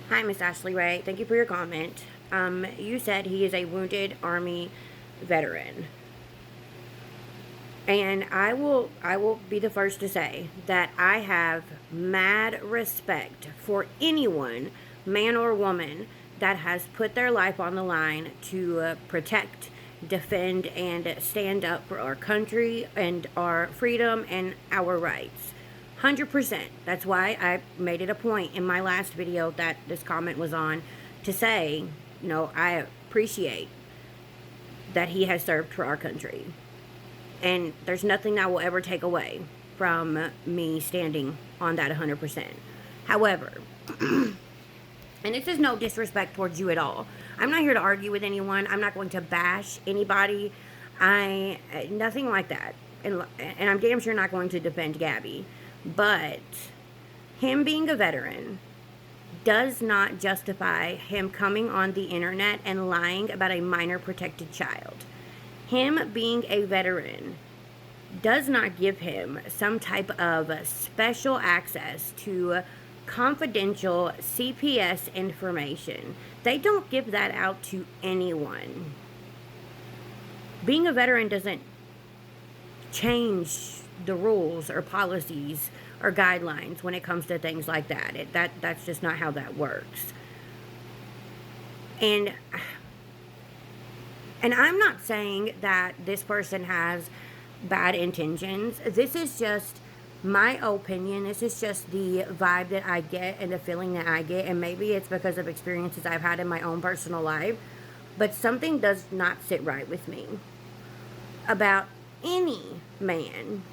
Hi, Miss Ashley Ray. Thank you for your comment. You said he is a wounded Army veteran. And I will be the first to say that I have mad respect for anyone, man or woman, that has put their life on the line to protect, defend, and stand up for our country and our freedom and our rights. 100%. That's why I made it a point in my last video that this comment was on to say, I appreciate that he has served for our country. And there's nothing that will ever take away from me standing on that 100%. However, and this is no disrespect towards you at all. I'm not here to argue with anyone. I'm not going to bash anybody. Nothing like that. And I'm damn sure not going to defend Gabby. But him being a veteran does not justify him coming on the internet and lying about a minor protected child. Him being a veteran does not give him some type of special access to confidential CPS information. They don't give that out to anyone. Being a veteran doesn't change the rules or policies or guidelines when it comes to things like that. That's just not how that works. And I'm not saying that this person has bad intentions. This is just my opinion. This is just the vibe that I get and the feeling that I get. And maybe it's because of experiences I've had in my own personal life. But something does not sit right with me about any man,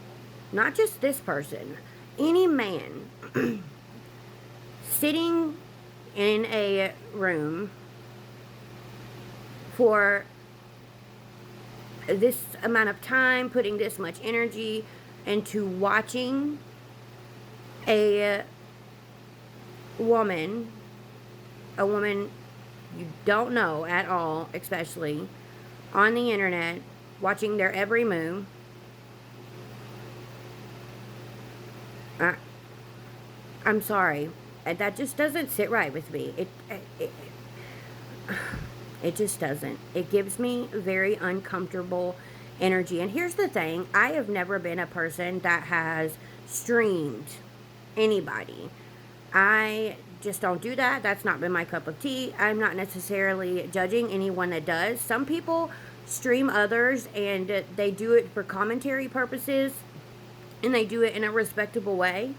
not just this person, any man sitting in a room for this amount of time, putting this much energy into watching a woman you don't know at all, especially on the internet, watching their every move. I'm sorry, that just doesn't sit right with me. It just doesn't. It gives me very uncomfortable energy. And here's the thing. I have never been a person that has streamed anybody. I just don't do that. That's not been my cup of tea. I'm not necessarily judging anyone that does. Some people stream others and they do it for commentary purposes and they do it in a respectable way.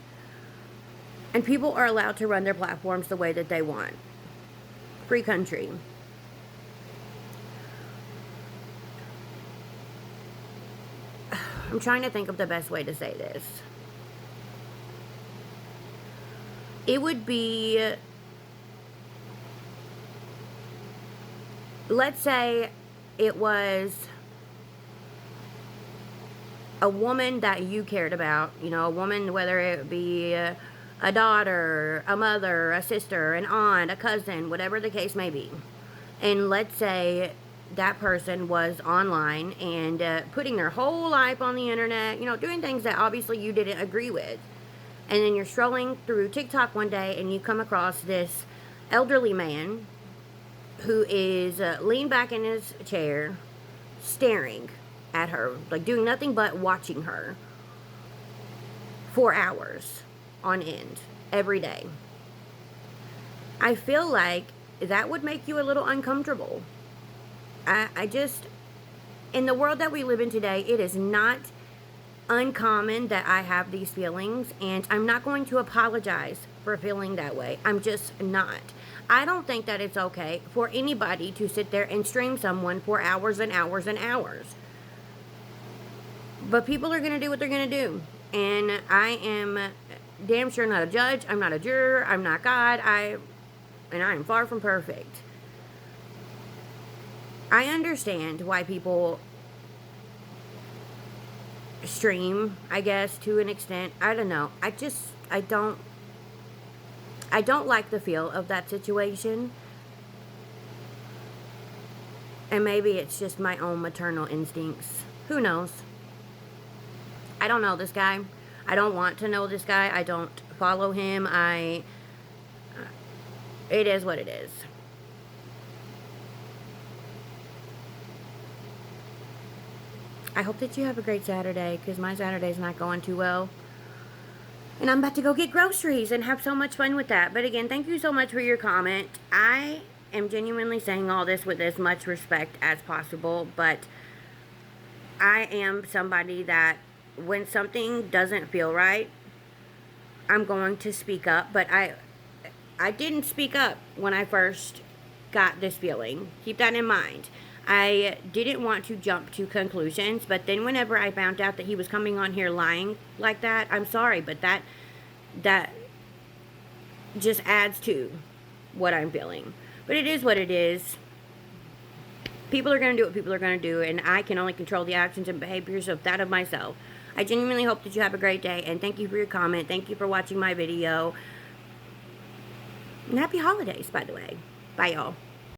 And people are allowed to run their platforms the way that they want. Free country. I'm trying to think of the best way to say this. It would be, let's say it was a woman that you cared about, a woman, whether it be a daughter, a mother, a sister, an aunt, a cousin, whatever the case may be. And let's say that person was online and putting their whole life on the internet, doing things that obviously you didn't agree with. And then you're strolling through TikTok one day and you come across this elderly man who is leaned back in his chair, staring at her, like doing nothing but watching her for hours on end every day. I feel like that would make you a little uncomfortable. I just, in the world that we live in today, it is not uncommon that I have these feelings, and I'm not going to apologize for feeling that way. I'm just not. I don't think that it's okay for anybody to sit there and stream someone for hours and hours and hours. But people are going to do what they're going to do. And I am damn sure not a judge. I'm not a juror. I'm not God. And I am far from perfect. I understand why people stream, I guess, to an extent. I don't know. I don't like the feel of that situation. And maybe it's just my own maternal instincts. Who knows? I don't know this guy. I don't want to know this guy. I don't follow him. it is what it is. I hope that you have a great Saturday, because my Saturday's not going too well. And I'm about to go get groceries and have so much fun with that. But again, thank you so much for your comment. I am genuinely saying all this with as much respect as possible, but I am somebody that when something doesn't feel right, I'm going to speak up. But I didn't speak up when I first got this feeling. Keep that in mind. I didn't want to jump to conclusions, but then whenever I found out that he was coming on here lying like that, I'm sorry, but that just adds to what I'm feeling. But it is what it is. People are going to do what people are going to do, and I can only control the actions and behaviors of that of myself. I genuinely hope that you have a great day, and thank you for your comment. Thank you for watching my video. And happy holidays, by the way. Bye, y'all.